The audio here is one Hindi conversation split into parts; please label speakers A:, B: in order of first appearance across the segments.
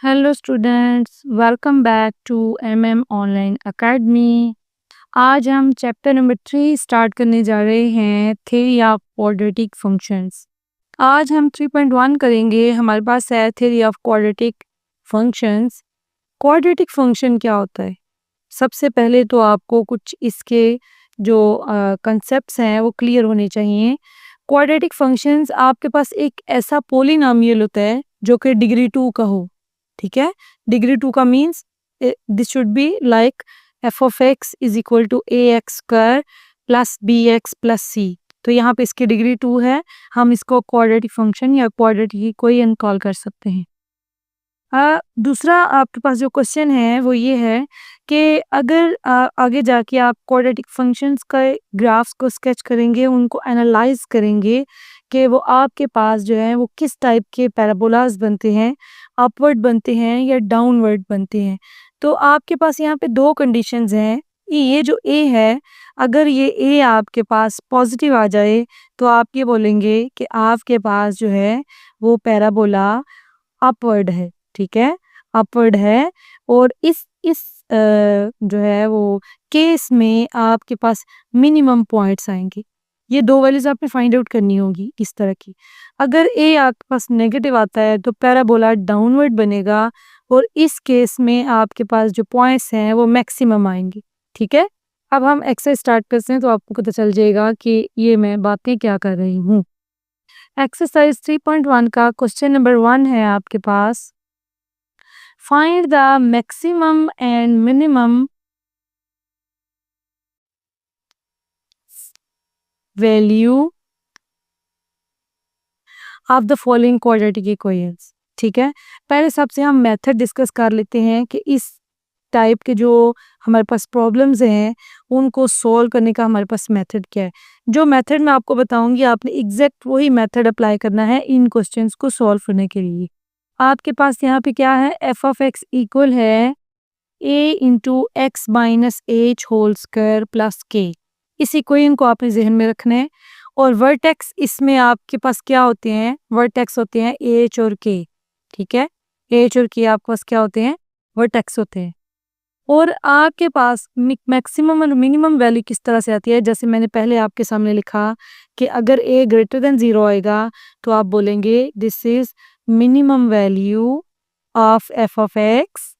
A: Hello students, welcome back to MM online academy. आज हम चैप्टर नंबर 3 स्टार्ट करने जा रहे हैं, थ्योरी ऑफ क्वाड्रेटिक फंक्शंस। आज हम 3.1 करेंगे। हमारे पास है theory of quadratic functions. Quadratic function क्या होता है? सबसे पहले तो आपको कुछ इसके जो कंसेप्ट्स हैं वो क्लियर होने चाहिए। क्वाड्रेटिक फंक्शंस आपके पास एक ऐसा पोलिनोमियल होता है जो कि डिग्री 2 का हो। ठीक है, डिग्री 2 का means this should be like f of x is equal to a x square plus b x plus c. तो यहाँ पे इसकी डिग्री 2 है, हम इसको क्वाड्रेटिक फंक्शन या क्वाड्रेटिक इक्वेशन कॉल कर सकते हैं। दूसरा आपके पास जो क्वेश्चन है वो ये है कि अगर आगे जाके आप क्वाड्रेटिक फंक्शंस का ग्राफ्स को स्केच करेंगे, उनको एनालाइज करेंगे कि वो आपके पास जो है वो किस टाइप के पैराबोलास बनते हैं, अपवर्ड बनते हैं या डाउनवर्ड बनते हैं। तो आपके पास यहाँ पे दो कंडीशंस हैं। ये जो ए है, अगर ये ए आपके पास पॉजिटिव आ जाए तो आप ये बोलेंगे कि आपके पास जो है वो पैराबोला अपवर्ड है। ठीक है, अपवर्ड है। और इस जो है वो केस में आपके पास मिनिमम पॉइंट्स आएंगे। ये दो वैल्यूज आपने फाइंड आउट करनी होगी इस तरह की। अगर ए आपके पास नेगेटिव आता है तो पैराबोला डाउनवर्ड बनेगा और इस केस में आपके पास जो पॉइंट्स हैं वो मैक्सिमम आएंगे। ठीक है, अब हम एक्सरसाइज स्टार्ट करते हैं तो आपको पता चल जाएगा कि ये मैं बातें क्या कर रही हूँ। एक्सरसाइज 3.1 का क्वेश्चन नंबर 1 है आपके पास। Find the maximum and minimum value of the following quadratic equations। ठीक है, पहले सबसे हम मेथड डिस्कस कर लेते हैं कि इस टाइप के जो हमारे पास प्रॉब्लम्स हैं उनको सॉल्व करने का हमारे पास मेथड क्या है। जो मेथड मैं आपको बताऊंगी आपने एग्जैक्ट वही मेथड अप्लाई करना है इन क्वेश्चंस को सॉल्व करने के लिए। आपके पास यहाँ पे क्या है, एफ ऑफ एक्स इक्वल है a into x minus h whole square plus k. इस इक्वेशन को आपने जहन में रखना है। और वर्टेक्स इसमें आपके पास क्या होते हैं, वर्टेक्स होते हैं एच और के। ठीक है, एच और के आपके पास क्या होते हैं, वर्टेक्स होते हैं। और आपके पास मैक्सिमम और मिनिमम वैल्यू किस तरह से आती है, जैसे मैंने पहले आपके सामने लिखा कि अगर ए ग्रेटर देन 0 आएगा तो आप बोलेंगे this is minimum value of f of x.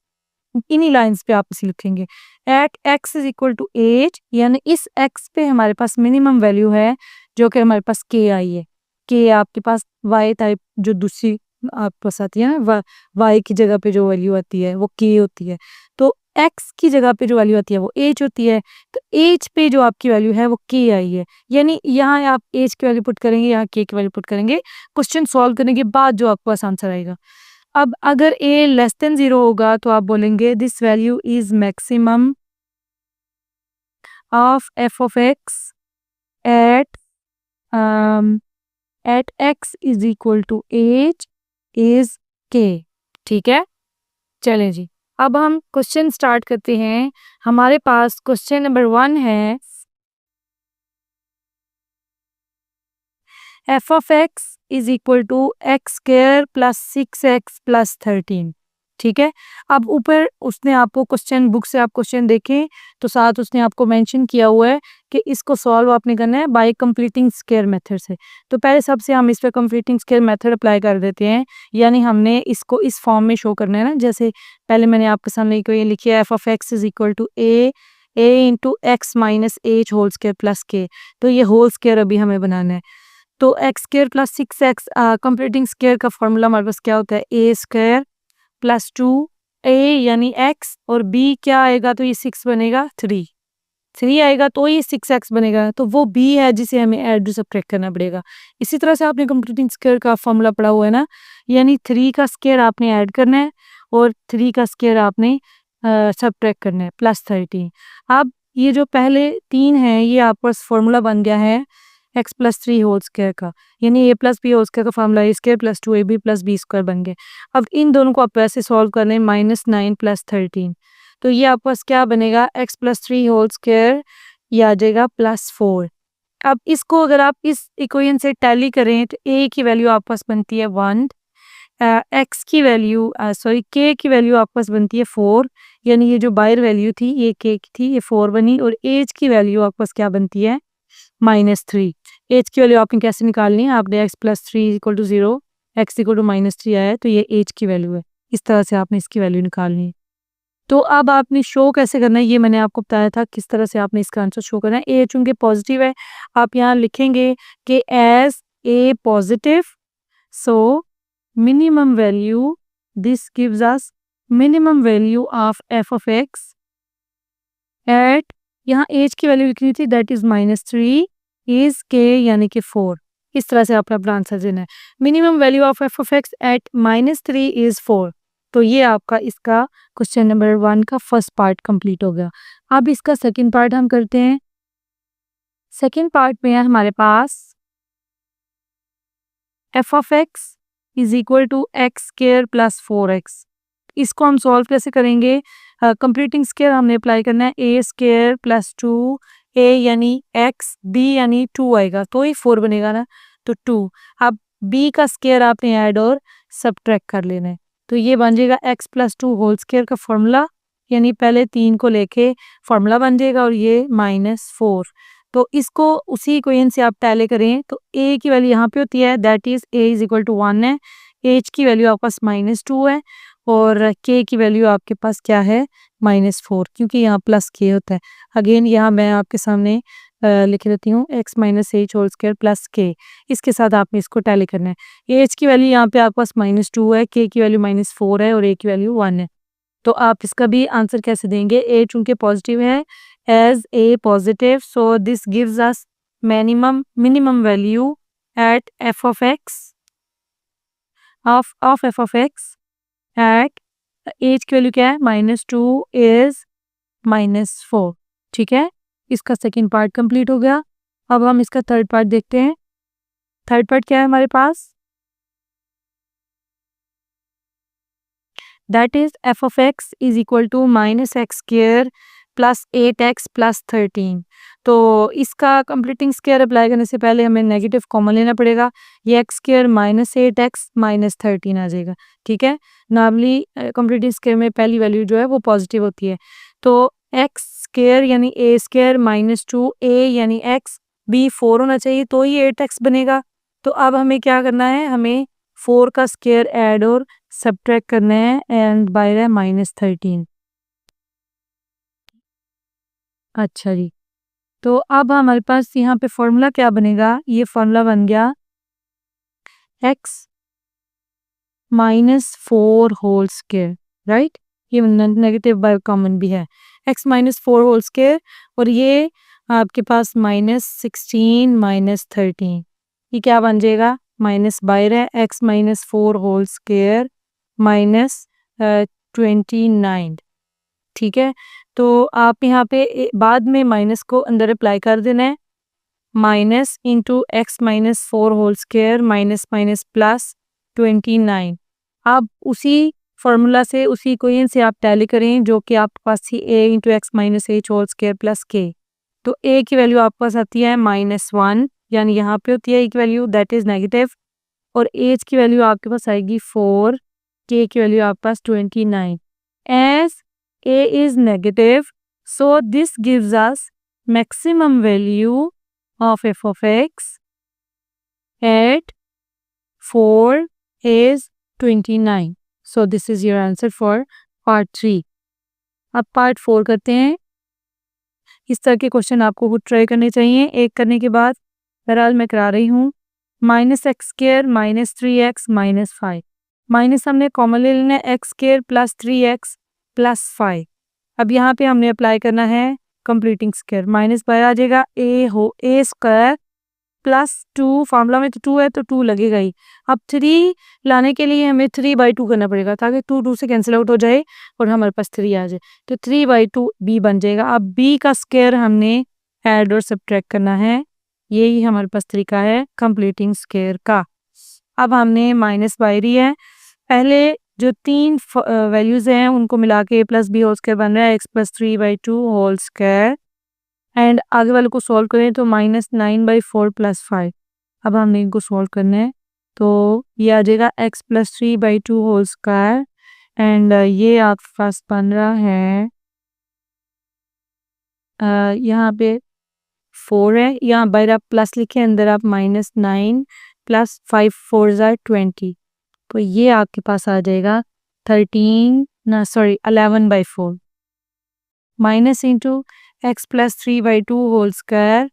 A: इन्हीं लाइंस पे आप इसे लिखेंगे at x is equal to h, यानी इस एक्स पे हमारे पास मिनिमम वैल्यू है जो कि हमारे पास के आई है। के आपके पास वाई टाइप जो दूसरी आपके पास आती है ना, वाई की जगह पे जो वैल्यू आती है वो के होती है। तो एक्स की जगह पे जो वैल्यू आती है वो एच होती है। तो एच पे जो आपकी वैल्यू है वो के आई है, यानी यहाँ आप एच की वैल्यू पुट करेंगे, यहाँ के की वैल्यू पुट करेंगे। क्वेश्चन सॉल्व करने के बाद जो आपके पास आंसर आएगा। अब अगर ए लेस देन 0 होगा तो आप बोलेंगे this value is maximum of f of x at at x is equal to h is k. ठीक है, चलें जी, अब हम क्वेश्चन स्टार्ट करते हैं। हमारे पास क्वेश्चन नंबर 1 है f of x is equal to x square plus 6x plus 13। ठीक है, अब ऊपर उसने आपको क्वेश्चन बुक से आप क्वेश्चन देखें तो साथ उसने आपको मेंशन किया हुआ है कि इसको सॉल्व आपने करना है बाय कंप्लीटिंग स्क्वायर मेथड से। तो पहले सबसे हम इस पे कंप्लीटिंग स्क्वायर मेथड अप्लाई कर देते हैं, यानी हमने इसको इस फॉर्म में शो करना है ना। जैसे पहले मैंने आपके सामने को ये लिखी है f of x is equal to a into x minus h whole square plus k. तो ये होल स्क्वायर अभी हमें बनाना है। तो x square plus 6x completing square का फॉर्मूला हमारे पास क्या होता है, ए स्क्वायर प्लस 2a यानी x और b क्या आएगा तो ये 6 बनेगा, 3 आएगा तो ये 6x बनेगा। तो वो b है जिसे हमें ऐड सब्ट्रैक्ट करना पड़ेगा। इसी तरह से आपने कंप्लीटिंग स्क्वायर का फॉर्मूला पढ़ा हुआ है ना, यानी 3 का स्क्वायर आपने ऐड करना है और 3 का स्क्वायर आपने सब्ट्रैक्ट करना है प्लस 13। अब ये जो पहले 3 है ये आपका फॉर्मूला बन गया है एक्स प्लस 3 होल स्क्वायर का, यानी a plus b whole square का formula a square plus 2ab plus b square बन गए। अब इन दोनों को आप वैसे सॉल्व करने -9 प्लस 13, तो ये आपके पास क्या बनेगा, एक्स प्लस 3 होल स्क्वायर, ये आ जाएगा प्लस 4। अब इसको अगर आप इस इक्वेशन से टैली करें तो ए की वैल्यू आपके पास बनती है 1, एक्स की वैल्यू सॉरी के की वैल्यू आपके पास बनती है 4, यानी ये जो बाहर वैल्यू थी ये के की थी, ये 4 बनी, और एज की वैल्यू आपके पास क्या बनती है -3। एज की वैल्यू आपने कैसे निकालनी है, आपने x + 3 = 0, x = -3 आया है, तो ये एज की वैल्यू है। इस तरह से आपने इसकी वैल्यू निकालनी है। तो अब आपने शो कैसे करना है, ये मैंने आपको बताया था किस तरह से आपने इसका आंसर शो करना है। ए चूंकि पॉजिटिव है, आप यहाँ लिखेंगे कि as a positive, so minimum value, this gives us minimum value of f of x at, यहाँ एज की वैल्यू लिखनी थी, दैट इज -3, इज के यानी कि 4। इस तरह से आपने अपना आंसर देना है। Minimum value of f of x at -3 is 4। तो ये आपका इसका क्वेश्चन नंबर 1 का फर्स्ट पार्ट कंप्लीट हो गया। अब इसका सेकंड पार्ट हम करते हैं। सेकंड पार्ट में है हमारे पास f of x is equal to x square plus 4x। इसको हम सॉल्व कैसे करेंगे, कंप्लीटिंग स्क्वायर हमने अप्लाई करना है, ए स्क्वायर प्लस 2, ए यानी x, b यानी 2 आएगा तो ही 4 बनेगा ना, तो 2। अब b का स्क्वायर आपने ऐड और सब्ट्रैक्ट कर लेना है, तो ये बन जाएगा x + 2 होल स्क्वायर का फॉर्मूला, यानी पहले 3 को लेके फॉर्मूला बन जाएगा, और ये -4। तो इसको उसी इक्वेशन से आप टैली करें तो a की वैल्यू यहाँ पे होती है, that is a is equal to 1 है, h की वैल्यू आपके पास -2 है, और k की वैल्यू आपके पास क्या है -4, क्योंकि यहाँ प्लस k होता है। अगेन यहाँ मैं आपके सामने लिख देती हूँ x - h whole square plus k, इसके साथ आपने इसको टैली करना है। h की वैल्यू यहाँ पे आपके पास -2 है, k की वैल्यू -4 है, और a की वैल्यू 1 है। तो आप इसका भी आंसर कैसे देंगे, a चूंकि पॉजिटिव है, as a positive, so this gives us minimum value at f of x of f of x at age की वैल्यू क्या है -2 is -4। ठीक है, इसका सेकंड पार्ट कंप्लीट हो गया। अब हम इसका थर्ड पार्ट देखते हैं। थर्ड पार्ट क्या है हमारे पास, that is f of x is equal to -x square plus 8x plus 13। तो इसका कंप्लीटिंग स्क्वायर अप्लाई करने से पहले हमें नेगेटिव कॉमन लेना पड़ेगा, ये x स्क्वायर -8x -13 आ जाएगा। ठीक है, नॉर्मली कंप्लीटिंग स्क्वायर में पहली वैल्यू जो है वो पॉजिटिव होती है, तो x स्क्वायर यानी a स्क्वायर -2 a यानी x b 4 होना चाहिए तो ही 8x बनेगा। तो अब हमें क्या करना है, हमें 4 का स्क्वायर ऐड और सब्ट्रैक्ट करना है, एंड बाय है -13। अच्छा जी, तो अब हमारे पास यहाँ पे फॉर्मूला क्या बनेगा, ये फॉर्मूला बन गया x -4 होल स्क्वायर, राइट, ये नेगेटिव बाय कॉमन भी है, x -4 होल स्क्वायर, और ये आपके पास -16 -13, ये क्या बन जाएगा, माइनस बाहर है, x -4 होल स्क्वायर -29। ठीक है, तो आप यहाँ पे बाद में माइनस को अंदर अप्लाई कर देना है, minus into x -4 whole square minus minus plus 29। आप उसी फॉर्मूला से उसी इक्वेशन से आप टैली करें जो कि आपके पास थी, a into x -h whole square plus k। तो a की वैल्यू आपके पास आती है -1, यानी यहाँ पे होती है a की वैल्यू दैट इज नेगेटिव, और एज की वैल्यू आपके पास आएगी 4, के की वैल्यू आपके पास 29। As a is negative, so this gives us maximum value of f of x at 4 is 29। So this is your answer for part 3। अब पार्ट 4 करते हैं। इस तरह के क्वेश्चन आपको खुद ट्राई करने चाहिए, एक करने के बाद बहरहाल मैं करा रही हूँ। -x स्क्वायर -3x -5, माइनस हमने कॉमन ले लेना है, x square plus 3x plus 5। अब यहाँ पे हमने अप्लाई करना है कंप्लीटिंग स्क्वायर, माइनस बाहर आ जाएगा, a स्क्वायर प्लस 2, फार्मूला में तो 2 है तो 2 लगेगा ही। अब 3 लाने के लिए हमें 3/2 करना पड़ेगा ताकि 2 से कैंसिल आउट हो जाए और हमारे पास 3 आ जाए, तो 3/2 b बन जाएगा। अब b का स्क्वायर हमने ऐड और सब्ट्रैक्ट करना है, यही हमारे पास तरीका है कंप्लीटिंग स्क्वायर का। अब हमने माइनस बाहरी है, पहले जो 3 वैल्यूज हैं उनको मिला के प्लस b होल स्क्वायर बन रहा है, x + 3/2 होल स्क्वायर, एंड आगे वाले को सॉल्व करें तो -9/4 + 5। अब हमने इनको सॉल्व करना है, तो ये आ जाएगा x plus 3/2 whole square and ये आपके पास बन रहा है यहाँ पे 4 है, यहाँ बाहर आप प्लस लिखे, अंदर आप -9 प्लस 5 4 ज़ार 20, तो ये आपके पास आ जाएगा 11/4 minus into x plus 3/2 whole square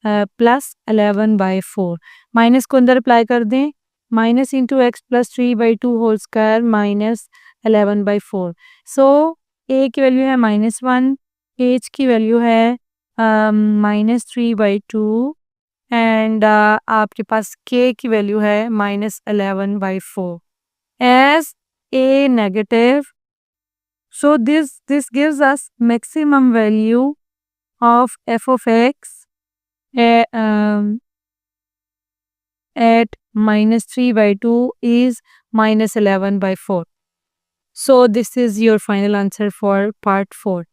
A: plus 11/4 minus को अंदर अप्लाई कर दें, minus into x plus 3/2 whole square minus 11/4। So a की वैल्यू है -1, एच की वैल्यू है -3/2 एंड आपके पास के की वैल्यू है -11/4 as a negative. So this gives us maximum value of f of x at -3/2 is -11/4. So this is your final answer for part 4.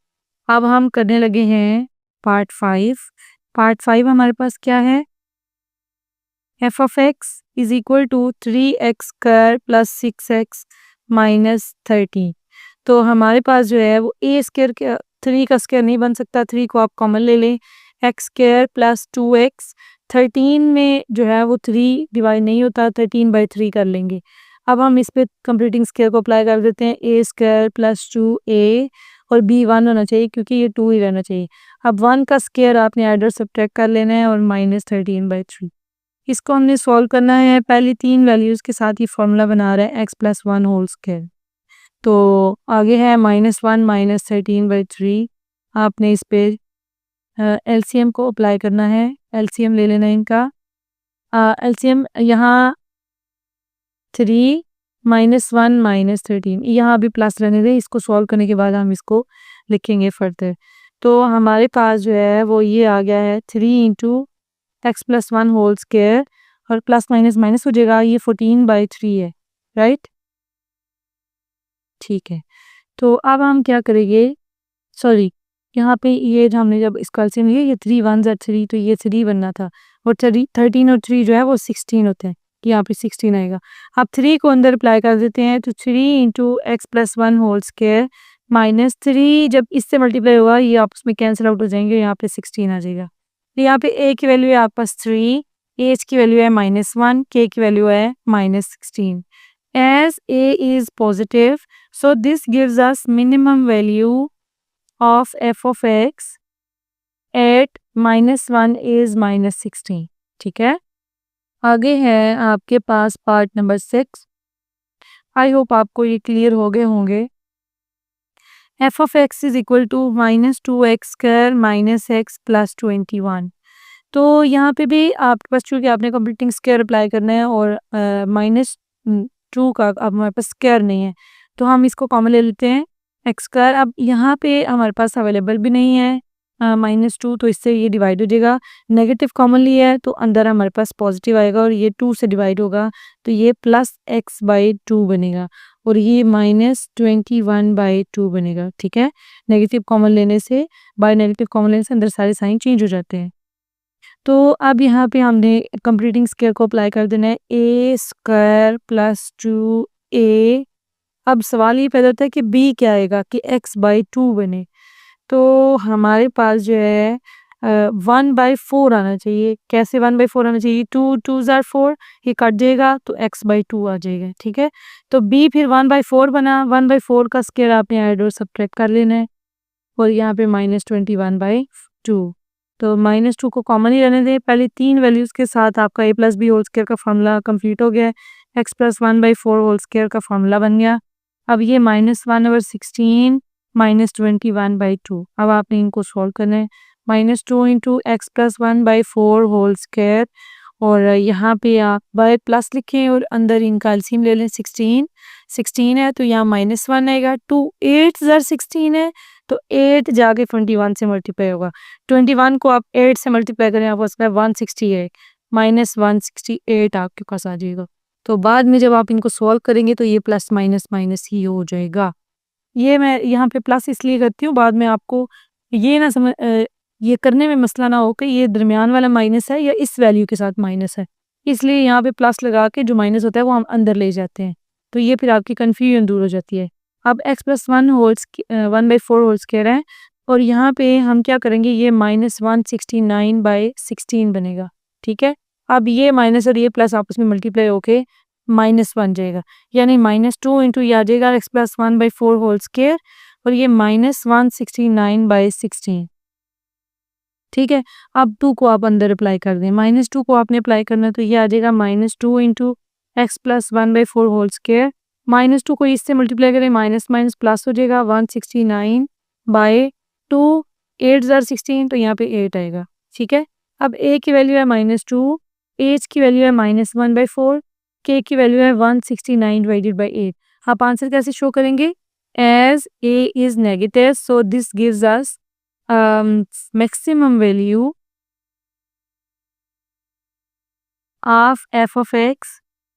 A: अब हम करने लगे हैं part 5. Part 5 हमारे पास क्या है? f of x is equal to 3x square plus 6x minus 13. तो हमारे पास जो है वो ए स्क्वायर के 3 का स्क्वायर नहीं बन सकता, 3 को आप कॉमन ले लें, एक्स स्क्वायर प्लस 2x 13 में जो है वो 3 डिवाइड नहीं होता, 13/3 कर लेंगे. अब हम इस पे कंप्लीटिंग स्क्वायर को अप्लाई कर देते हैं, ए स्क्वायर प्लस 2a और b 1 होना चाहिए क्योंकि ये 2 ही रहना चाहिए. अब 1 का स्क्वायर आपने एडर सब्ट्रैक्ट कर लेना है और -13/3. इसको हमने सॉल्व करना है, पहली 3 वैल्यूज़ के साथ ये फॉर्मूला बना रहे हैं x प्लस 1 होल स्क्वायर. तो आगे है -1 -13/3. आपने इस पे एलसीएम को अप्लाई करना है, एलसीएम ले लेना है इनका. एलसीएम यहाँ 3 -1 -13, यहाँ भी प्लस रहने दें, इसको सॉल्व करने के बाद हम इसको लिखेंगे फर्दर. तो हमारे पास जो है वो ये आ गया है 3 into x plus 1 whole square और प्लस माइनस माइनस हो जाएगा, ये 14/3 है, राइट? ठीक है. तो अब हम क्या करेंगे, सॉरी यहाँ पे ये जो हमने जब इसका एलसीएम लिया, ये 3 1 ज़ा 3, तो ये 3 बनना था और 13 और 3 जो है वो 16 होते हैं, यहाँ पे 16 आएगा. अब 3 को अंदर अप्लाई कर देते हैं, तो 3 into x plus 1 whole square minus 3 जब इससे मल्टीप्लाई होगा ये आपस में कैंसिल आउट हो जाएंगे, यहाँ पे 16 आ जाएगा. तो यहाँ पे ए की वैल्यू है आपके पास 3, एच की वैल्यू है -1, के की वैल्यू है -16. As a is positive, so this gives us minimum value of f of x at -1 is -16. ठीक है. आगे है आपके पास पार्ट नंबर 6. आई होप आपको ये क्लियर हो गए होंगे. f of x is equal to -2x square minus x plus 21. तो यहाँ पे भी आपके पास चूँकि आपने कंप्लीटिंग स्क्वायर अप्लाई करना है और -2 का अब हमारे पास स्क्वायर नहीं है, तो हम इसको कॉमन ले लेते हैं एक्स स्क्वायर. अब यहाँ पे हमारे पास अवेलेबल भी नहीं है -2, तो इससे ये डिवाइड हो जाएगा. नेगेटिव कॉमन लिया है तो अंदर हमारे पास पॉजिटिव आएगा और ये 2 से डिवाइड होगा, तो ये +x/2 बनेगा और ये -21/2 बनेगा. ठीक है. नेगेटिव कॉमन लेने से, बाय नेगेटिव कॉमन लेने से अंदर सारे साइन चेंज हो जाते हैं. तो अब यहाँ पे हमने कंप्लीटिंग स्क्वायर को अप्लाई कर देना है, ए स्क्वायर प्लस 2a. अब सवाल ये पैदा होता है कि b क्या आएगा कि x/2 बने, तो हमारे पास जो है 1/4 आना चाहिए. कैसे 1/4 आना चाहिए, 2 2 ज़ार 4, ये कट जाएगा तो x/2 आ जाएगा. ठीक है. तो b फिर 1/4 बना, 1/4 का स्क्वायर आपने ऐड और सब्ट्रैक्ट कर लेना है और यहाँ पे -21/2. तो -2 को कॉमन ही रहने दें. पहले 3 वैल्यूज़ के साथ आपका a plus b whole square का फॉर्मूला कंप्लीट हो गया है, x प्लस 1/4 होल स्क्वायर का फॉर्मूला बन गया. अब ये -1/16 -21/2. अब आपने इनको सॉल्व करना है, -2 into x plus 1/4 whole square और यहाँ पे आप बाय प्लस लिखें और अंदर इनका एलसीएम ले लें. 16 है तो यहाँ -1 आएगा. 2 8 ज़ार 16 है तो 8 जाके 21 से मल्टीप्लाई होगा. 21 को आप 8 से मल्टीप्लाई करें, आपको उसका 168 -168 आपके पास आ जाएगा. तो बाद में जब आप इनको सॉल्व करेंगे तो ये प्लस माइनस माइनस ही हो जाएगा. ये मैं यहाँ पे प्लस इसलिए करती हूँ, बाद में आपको ये ना समझ ये करने में मसला ना हो कि ये दरमियान वाला माइनस है या इस वैल्यू के साथ माइनस है. इसलिए यहाँ पे प्लस लगा के जो माइनस होता है वो हम अंदर ले जाते हैं, तो ये फिर आपकी कन्फ्यूजन दूर हो जाती है। अब x प्लस 1/4 होल स्क्वायर है और यहाँ पे हम क्या करेंगे, ये -169/16 बनेगा, ठीक है। अब ये माइनस और ये प्लस आपस में मल्टीप्लाई होके माइनस बन जाएगा, यानी -2 इंटू ये आ जाएगा x प्लस 1/4 होल स्क्वायर और ये -169/16, ठीक है। अब 2 को आप अंदर अप्लाई कर दें, -2 को आपने अप्लाई करना है तो ये आ जाएगा -2 into x plus 1/4 whole square, -2 को इससे मल्टीप्लाई करें माइनस माइनस प्लस हो जाएगा 169/2, 8 ज़ार 16 तो यहाँ पे 8 आएगा, ठीक है। अब a की वैल्यू है -2, h की वैल्यू है -1/4, k की वैल्यू है 169/8। आप आंसर कैसे शो करेंगे, as a is negative so this gives us maximum value of f of x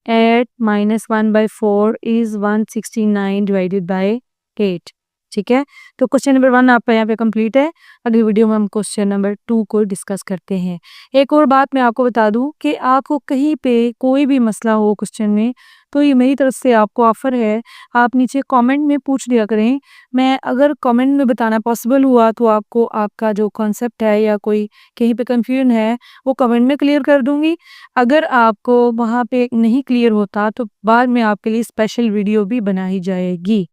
A: at -1/4 is 169/8, ठीक है। तो क्वेश्चन नंबर 1 आपका यहाँ पे कंप्लीट है। अगली वीडियो में हम क्वेश्चन नंबर 2 को डिस्कस करते हैं। एक और बात मैं आपको बता दूं कि आपको कहीं पे कोई भी मसला हो क्वेश्चन में, तो ये मेरी तरफ से आपको ऑफ़र है, आप नीचे कमेंट में पूछ लिया करें। मैं अगर कमेंट में बताना पॉसिबल हुआ तो आपको आपका जो कॉन्सेप्ट है या कोई कहीं पे कन्फ्यूजन है वो कमेंट में क्लियर कर दूँगी। अगर आपको वहाँ पे नहीं क्लियर होता तो बाद में आपके लिए स्पेशल वीडियो भी बनाई जाएगी।